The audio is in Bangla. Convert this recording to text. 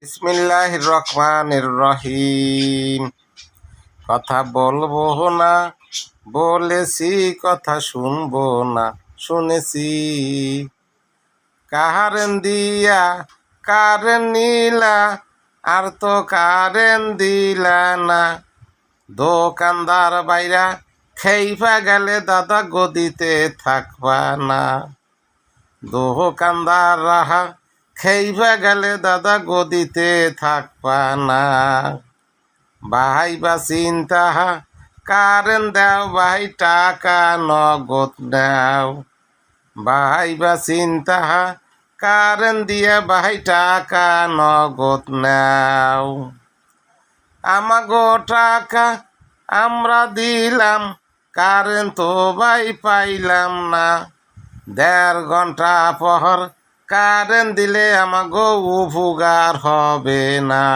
বিসমিল্লাহির রহমানির রহিম। কথা বলবো না, বলেছি কথা শুনবো না, শুনেছি। কারেন্ট দিয়া কারেন্ট নিলা, আর তো কারেন্ট দিলা না। দোকানদার বাইরা খেইফা গেলে দাদা গদিতে থাকবা না। দোকানদার রাহা খেইবা গেলে দাদা গদিতে থাকবা না। ভাই বা চিন্তা কারেন্ট দাও, ভাই টাকা নগদ দাও। ভাই বা চিন্তা কারেন্ট দিয়া ভাই টাকা নগদ নাও। আমাগো টাকা আমরা দিলাম, কারেন্ট তো ভাই পাইলাম না। 1.5 ঘন্টা পর কারেন্ট দিলে আমাগো উপকার হবে না।